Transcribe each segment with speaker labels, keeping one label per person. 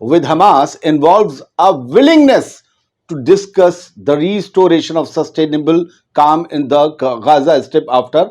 Speaker 1: with Hamas involves a willingness to discuss the restoration of sustainable calm in the Gaza Strip after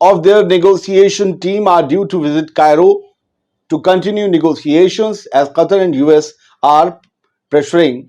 Speaker 1: of their negotiation team are due to visit Cairo to continue negotiations as Qatar and US are pressuring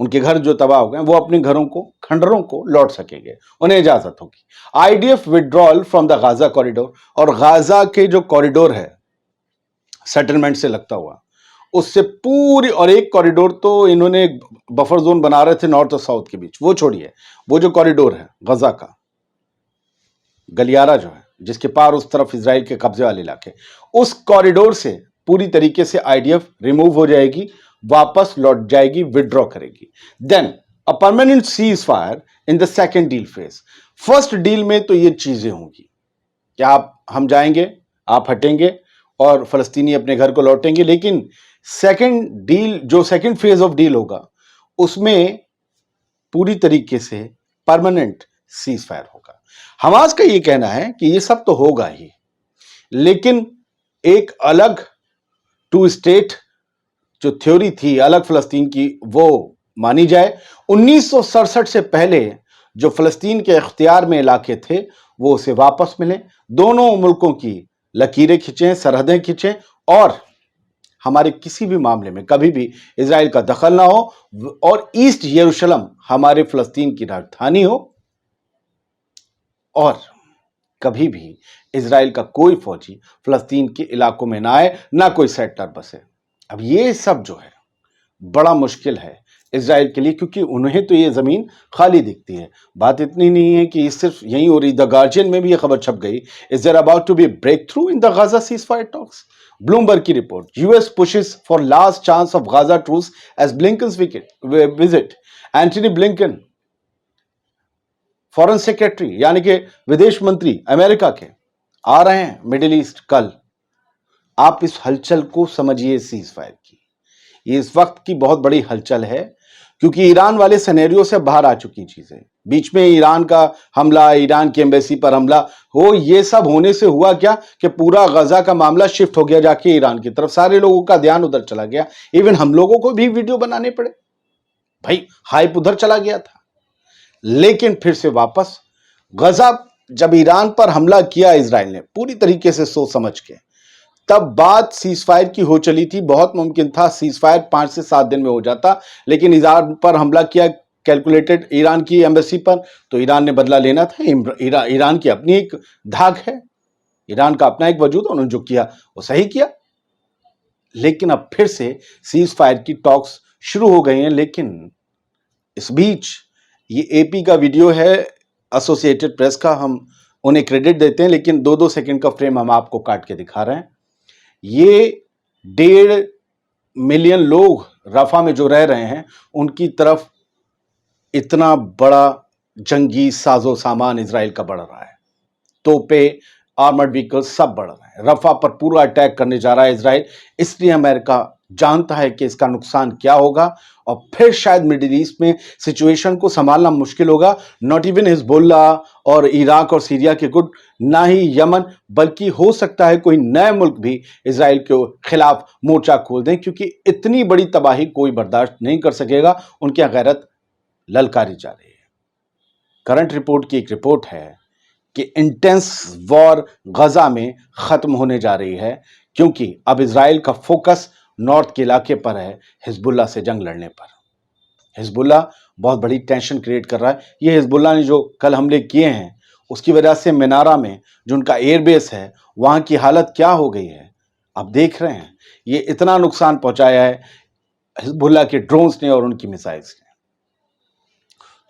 Speaker 1: ان کے گھر جو تباہ ہو گئے وہ اپنے گھروں کو کھنڈروں کو لوٹ سکیں گے, انہیں اجازت ہوگی. IDF withdrawal from the غازہ corridor, اور غازہ کے جو کوریڈور ہے سیٹلمنٹ سے لگتا ہوا, اس سے پوری, اور ایک کوریڈور تو انہوں نے بفر زون بنا رہے تھے نارتھ اور ساؤتھ کے بیچ, وہ چھوڑیے, وہ جو کوریڈور ہے غزہ کا گلیارہ جو ہے جس کے پار اس طرف اسرائیل کے قبضے والے علاقے, اس کوریڈور سے پوری طریقے سے IDF ریموو ہو جائے گی, واپس لوٹ جائے گی, وڈرا کرے گی. Then a permanent ceasefire in the second deal phase. First deal میں تو یہ چیزیں ہوں گی کہ ہم جائیں گے, آپ ہٹیں گے اور فلسطینی اپنے گھر کو لوٹیں گے, لیکن سیکنڈ ڈیل, جو سیکنڈ فیز آف ڈیل ہوگا, اس میں پوری طریقے سے پرماننٹ سیز فائر ہوگا. حماس کا یہ کہنا ہے کہ یہ سب تو ہوگا ہی, لیکن ایک الگ ٹو اسٹیٹ جو تھیوری تھی الگ فلسطین کی وہ مانی جائے. 1967 سے پہلے جو فلسطین کے اختیار میں علاقے تھے وہ اسے واپس ملیں, دونوں ملکوں کی لکیریں کھینچیں, سرحدیں کھینچیں, اور ہمارے کسی بھی معاملے میں کبھی بھی اسرائیل کا دخل نہ ہو, اور ایسٹ یروشلم ہمارے فلسطین کی راجدھانی ہو, اور کبھی بھی اسرائیل کا کوئی فوجی فلسطین کے علاقوں میں نہ آئے, نہ کوئی سیٹلر بسے. اب یہ سب جو ہے بڑا مشکل ہے اسرائیل کے لیے, کیونکہ انہیں تو یہ زمین خالی دکھتی ہے. بات اتنی نہیں ہے کہ یہ صرف یہیں ہو رہی, دا گارجین میں بھی یہ خبر چھپ گئی, as they're about to be breakthrough in the Gaza ceasefire talks. Bloomberg کی رپورٹ, US pushes for last chance of Gaza truce as Blinken's visit. Antony Blinken foreign secretary یعنی کہ ودیش منتری امریکہ کے آ رہے ہیں مڈل ایسٹ کل. آپ اس ہلچل کو سمجھیے سیز فائر کی, یہ اس وقت کی بہت بڑی ہلچل ہے, کیونکہ ایران والے سینیریو سے باہر آ چکی چیزیں. بیچ میں ایران کا حملہ, ایران کی ایمبیسی پر حملہ ہو, یہ سب ہونے سے ہوا کیا کہ پورا غزہ کا معاملہ شفٹ ہو گیا جا کے ایران کی طرف, سارے لوگوں کا دھیان ادھر چلا گیا, ایون ہم لوگوں کو بھی ویڈیو بنانے پڑے, بھائی ہائپ ادھر چلا گیا تھا. لیکن پھر سے واپس غزہ, جب ایران پر حملہ کیا اسرائیل نے پوری طریقے سے سوچ سمجھ کے, تب بات سیز فائر کی ہو چلی تھی. بہت ممکن تھا سیز فائر 5 سے 7 دن میں ہو جاتا, لیکن ایران پر حملہ کیا کیلکولیٹڈ ایران کی ایمبیسی پر, تو ایران نے بدلہ لینا تھا. ایران کی اپنی ایک دھاک ہے, ایران کا اپنا ایک وجود, انہوں نے جو کیا وہ صحیح کیا. لیکن اب پھر سے سیز فائر کی ٹاکس شروع ہو گئی ہیں. لیکن اس بیچ یہ AP کا ویڈیو ہے ایسوسیٹڈ پریس کا, ہم انہیں کریڈٹ دیتے ہیں, لیکن 2-2 سیکنڈ کا فریم ہم آپ کو کاٹ کے دکھا رہے ہیں. یہ 1.5 ملین لوگ رفح میں جو رہ رہے ہیں, ان کی طرف اتنا بڑا جنگی ساز و سامان اسرائیل کا بڑھ رہا ہے, توپے, آرمرڈ وہیکل سب بڑھ رہے ہیں. رفح پر پورا اٹیک کرنے جا رہا ہے اسرائیل, اس لیے امریکہ جانتا ہے کہ اس کا نقصان کیا ہوگا, اور پھر شاید مڈل ایسٹ میں سچویشن کو سنبھالنا مشکل ہوگا. ناٹ ایون حزب اللہ اور عراق اور سیریا کے گٹ, نہ ہی یمن, بلکہ ہو سکتا ہے کوئی نئے ملک بھی اسرائیل کے خلاف مورچہ کھول دیں, کیونکہ اتنی بڑی تباہی کوئی برداشت نہیں کر سکے گا. ان کی غیرت للکاری جا رہی ہے. کرنٹ رپورٹ کی ایک رپورٹ ہے کہ انٹینس وار غزہ میں ختم ہونے جا رہی ہے, کیونکہ اب اسرائیل کا فوکس نارتھ کے علاقے پر ہے, حزب اللہ سے جنگ لڑنے پر. حزب اللہ بہت بڑی ٹینشن کریٹ کر رہا ہے. یہ حزب اللہ نے جو کل حملے کیے ہیں اس کی وجہ سے منارہ میں جو ان کا ایئر بیس ہے وہاں کی حالت کیا ہو گئی ہے آپ دیکھ رہے ہیں. یہ اتنا نقصان پہنچایا ہے حزب اللہ کے ڈرونز نے اور ان کی میزائلز نے.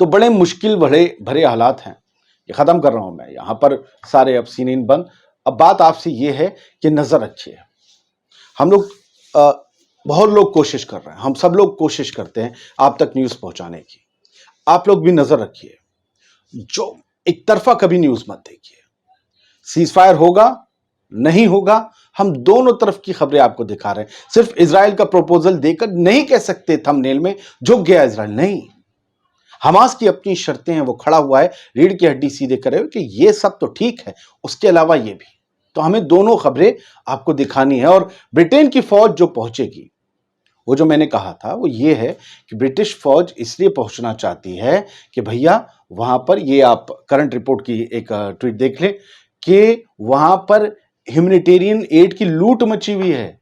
Speaker 1: تو بڑے مشکل بھرے حالات ہیں. یہ ختم کر رہا ہوں میں یہاں پر, سارے اب سینین بند. اب بات آپ سے یہ ہے کہ نظر رکھیے, ہم لوگ بہت لوگ کوشش کر رہے ہیں, ہم سب لوگ کوشش کرتے ہیں آپ تک نیوز پہنچانے کی. آپ لوگ بھی نظر رکھیے, جو ایک طرفہ کبھی نیوز مت دیکھیے. سیز فائر ہوگا نہیں ہوگا, ہم دونوں طرف کی خبریں آپ کو دکھا رہے ہیں. صرف اسرائیل کا پروپوزل دے کر نہیں کہہ سکتے تھمبنیل میں جھک گیا اسرائیل, نہیں. حماس کی اپنی شرطیں ہیں, وہ کھڑا ہوا ہے ریڑھ کی ہڈی سیدھے کرے ہوئے کہ یہ سب تو ٹھیک ہے, اس کے علاوہ یہ بھی. تو ہمیں دونوں خبریں آپ کو دکھانی ہے. اور برٹین کی فوج جو پہنچے گی, وہ جو میں نے کہا تھا وہ یہ ہے کہ برٹش فوج اس لیے پہنچنا چاہتی ہے کہ بھیا وہاں پر, یہ آپ کرنٹ رپورٹ کی ایک ٹویٹ دیکھ لیں کہ وہاں پر ہیومینیٹیرین ایڈ کی لوٹ مچی ہوئی ہے.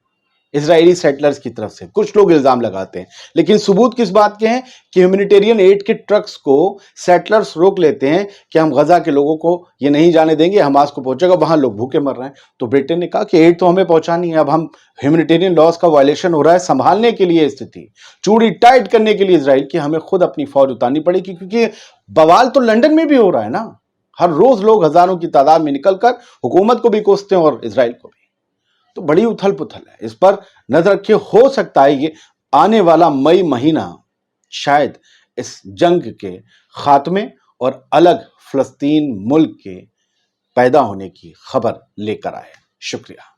Speaker 1: اسرائیلی سیٹلرز کی طرف سے. کچھ لوگ الزام لگاتے ہیں لیکن ثبوت کس بات کے ہیں کہ ہیومینیٹیرین ایڈ کے ٹرکس کو سیٹلرز روک لیتے ہیں کہ ہم غزہ کے لوگوں کو یہ نہیں جانے دیں گے، حماس کو پہنچے گا، وہاں لوگ بھوکے مر رہے ہیں. تو برٹن نے کہا کہ ایڈ تو ہمیں پہنچانی ہے، اب ہم ہیومینیٹیرین لاز کا وائلیشن ہو رہا ہے، سنبھالنے کے لیے استھتی چوڑی ٹائٹ کرنے کے لیے اسرائیل کی ہمیں خود اپنی فوج اتارنی پڑے گی، کیونکہ بوال تو لندن میں بھی ہو رہا ہے نا. ہر روز لوگ ہزاروں کی تعداد میں نکل کر حکومت کو بھی کوستے ہیں اور اسرائیل کو بھی. تو بڑی اتھل پتھل ہے. اس پر نظر رکھے، ہو سکتا ہے یہ آنے والا مئی مہینہ شاید اس جنگ کے خاتمے اور الگ فلسطین ملک کے پیدا ہونے کی خبر لے کر آئے. شکریہ.